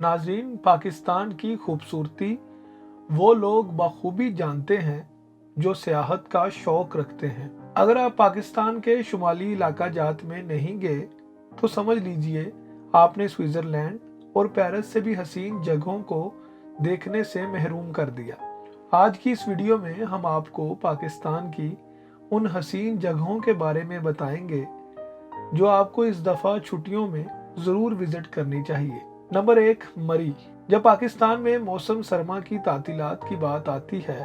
नाज़रीन, पाकिस्तान की खूबसूरती वो लोग बखूबी जानते हैं जो सियाहत का शौक रखते हैं। अगर आप पाकिस्तान के शुमाली इलाका जात में नहीं गए तो समझ लीजिए आपने स्विट्ज़रलैंड और पेरिस से भी हसीन जगहों को देखने से महरूम कर दिया। आज की इस वीडियो में हम आपको पाकिस्तान की उन हसीन जगहों के बारे में बताएंगे जो आपको इस दफ़ा छुट्टियों में ज़रूर विज़िट करनी चाहिए। नंबर 1, मरी। जब पाकिस्तान में मौसम सरमा की तातीलात की बात आती है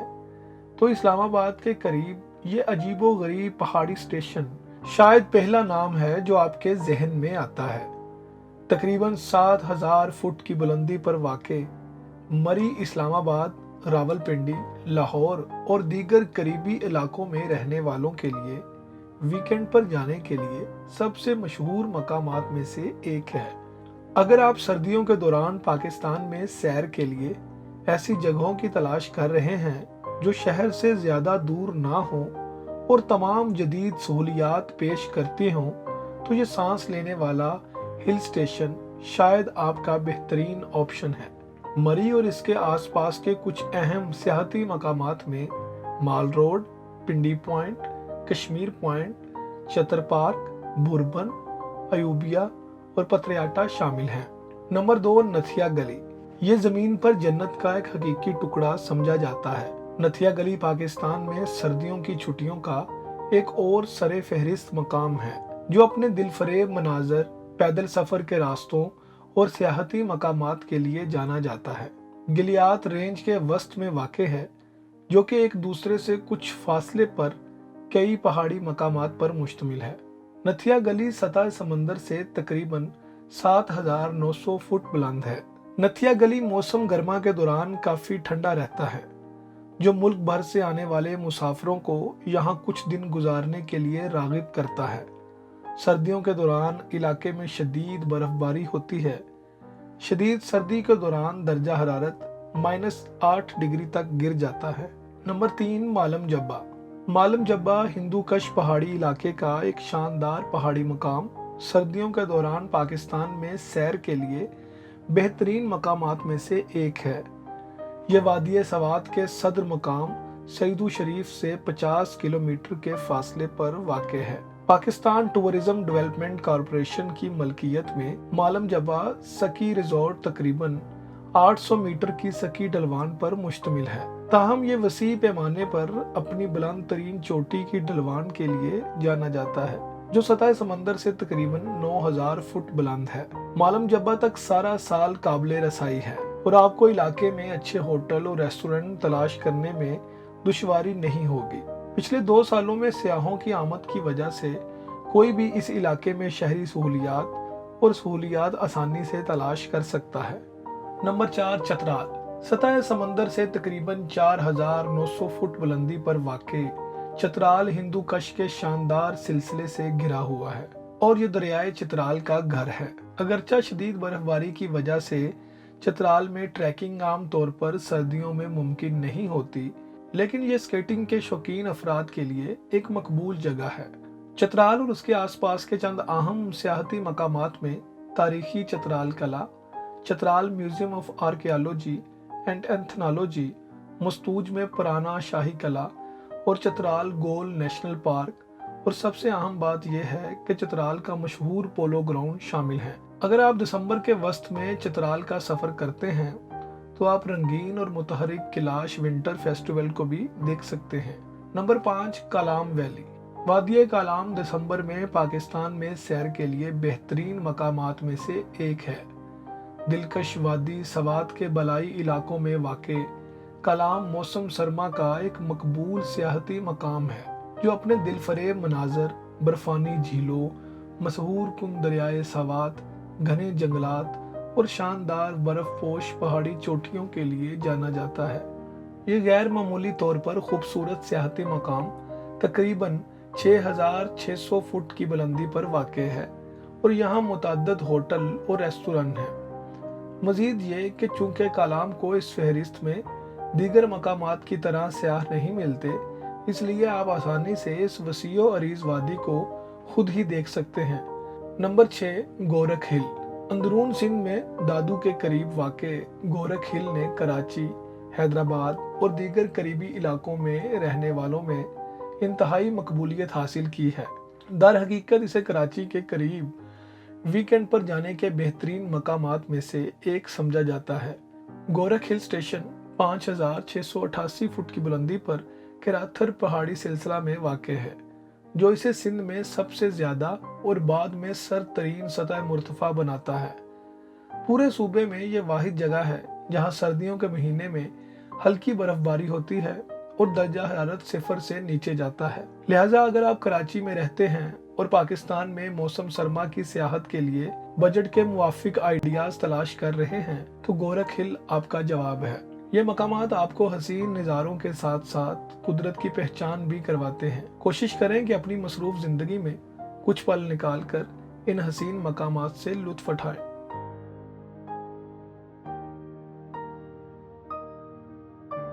तो इस्लामाबाद के करीब ये अजीबो गरीब पहाड़ी स्टेशन शायद पहला नाम है जो आपके जहन में आता है। तकरीबन 7,000 फुट की बुलंदी पर वाक़े मरी इस्लामाबाद, रावलपिंडी, लाहौर और दीगर करीबी इलाकों में रहने वालों के लिए वीकेंड पर जाने के लिए सबसे मशहूर मकामात में से एक है। अगर आप सर्दियों के दौरान पाकिस्तान में सैर के लिए ऐसी जगहों की तलाश कर रहे हैं जो शहर से ज़्यादा दूर ना हो और तमाम जदीद सहूलियात पेश करती हों, तो ये सांस लेने वाला हिल स्टेशन शायद आपका बेहतरीन ऑप्शन है। मरी और इसके आसपास के कुछ अहम सियाहती मकामात में Mall Road, Pindi Point, Kashmir Point, Chattar Park, Burban, Ayubia और पतरियाटा शामिल हैं। नंबर 2, नथिया गली। ये ज़मीन पर जन्नत का एक हकीकी टुकड़ा समझा जाता है। नथिया गली पाकिस्तान में सर्दियों की छुट्टियों का एक और सरे फहरिस्त मकाम है जो अपने दिलफरेब मनाजर, पैदल सफ़र के रास्तों और सियाहती मकामात के लिए जाना जाता है। गिलियात रेंज के वस्त में वाक़े है जो कि एक दूसरे से कुछ फासले पर कई पहाड़ी मकामात पर मुश्तमिल है। नथिया गली सतह समंदर से तकरीबन 7,900 फुट बुलंद है। नथिया गली मौसम गर्मा के दौरान काफ़ी ठंडा रहता है जो मुल्क भर से आने वाले मुसाफिरों को यहाँ कुछ दिन गुजारने के लिए राग़िब करता है। सर्दियों के दौरान इलाके में शदीद बर्फबारी होती है। शदीद सर्दी के दौरान दर्जा हरारत -8 डिग्री तक गिर जाता है। नंबर 3, मालम जब्बा। मालम जब्बा हिंदू कश पहाड़ी इलाके का एक शानदार पहाड़ी मकाम सर्दियों के दौरान पाकिस्तान में सैर के लिए बेहतरीन मकामात में से एक है। यह वादी सवात के सदर मकाम सईदू शरीफ से 50 किलोमीटर के फासले पर वाक़ है। पाकिस्तान टूरिज्म डेवलपमेंट कॉरपोरेशन की मलकियत में मालम जब्बा सकी रिजॉर्ट तकरीबन 800 मीटर की सकी ढलवान पर मुश्तमिल है। ताहम ये वसी पैमाने पर अपनी बुलंद तरीन चोटी की ढलवान के लिए जाना जाता है जो सतह समंदर से तकरीबन 9,000 फुट बुलंद है। मालम जब्बा तक सारा साल काबिले रसाई है और आपको इलाके में अच्छे होटल और रेस्टोरेंट तलाश करने में दुश्वारी नहीं होगी। पिछले 2 सालों में सियाहों की आमद की वजह से कोई भी इस इलाके में शहरी सहूलियात आसानी से तलाश कर सकता है। नंबर 4, चतराल। सतह समंदर से तकरीबन 4,900 फुट बुलंदी पर वाक़े चतराल हिंदू कश के शानदार सिलसिले से घिरा हुआ है और ये दरियाए चित्राल का घर है। अगरचा शदीद बर्फबारी की वजह से चतराल में ट्रैकिंग आम तौर पर सर्दियों में मुमकिन नहीं होती, लेकिन ये स्केटिंग के शौकीन अफराद के लिए एक मकबूल जगह है। चतराल और उसके आसपास के चंद अहम सियाहती मकामात में तारीखी चतराल कला, Chitral Museum of Archaeology and Ethnology, Mastuj में पुराना शाही कला और चतराल गोल नेशनल पार्क, और सबसे अहम बात यह है कि चतराल का मशहूर पोलो ग्राउंड शामिल है। अगर आप दिसंबर के वस्त में चतराल का सफ़र करते हैं तो आप रंगीन और मुतहरिक कैलाश विंटर फेस्टिवल को भी देख सकते हैं। Number 5, Kalam valley. वादी कालाम दिसंबर में पाकिस्तान में सैर के लिए बेहतरीन मकामात में से एक है। दिलकश वादी सवात के बलाई इलाकों में वाक़े कालाम मौसम सरमा का एक मकबूल सियाहती मकाम है जो अपने दिलफरेब मनाजर, बर्फानी झीलों, मशहूर कुन दरियाए सवात, घने जंगलात और शानदार बर्फपोश पहाड़ी चोटियों के लिए जाना जाता है। ये गैर मामूली तौर पर खूबसूरत सियाहती मकाम तकरीबन 6,600 फुट की बुलंदी पर वाक़ है और यहाँ मुतअद्दिद होटल और रेस्टोरेंट हैं। मज़ीद ये कि चूँकि कालाम को इस फहरिस्त में दीगर मकामात की तरह सयाह नहीं मिलते, इसलिए आप आसानी से इस वसीओ अरीज वादी को खुद ही देख सकते हैं। नंबर 6, गोरख हिल। अंदरून सिंध में दादू के करीब वाक़े गोरख हिल ने कराची, हैदराबाद और दीगर करीबी इलाकों में रहने वालों में इंतहाई मकबूलियत हासिल की है। दर हकीकत इसे कराची के करीब वीकेंड पर जाने के बेहतरीन मकामात में से एक समझा जाता है। गोरख हिल स्टेशन 5,688 फुट की बुलंदी पर किराथर पहाड़ी सिलसिला में वाक़ है, जो इसे सिंध में सबसे ज़्यादा और बाद में सरतरीन सतह मुर्तफा बनाता है। पूरे सूबे में ये वाहिद जगह है जहाँ सर्दियों के महीने में हल्की बर्फबारी होती है और दर्जा हरारत सिफर से नीचे जाता है। लिहाजा अगर आप कराची में रहते हैं और पाकिस्तान में मौसम सरमा की सियाहत के लिए बजट के मुवाफिक आइडियाज तलाश कर रहे हैं तो गोरख हिल आपका जवाब है। ये मकामात आपको हसीन नज़ारों के साथ साथ कुदरत की पहचान भी करवाते हैं। कोशिश करें कि अपनी मसरूफ जिंदगी में कुछ पल निकाल कर इन हसीन मकामात से लुत्फ उठाएं।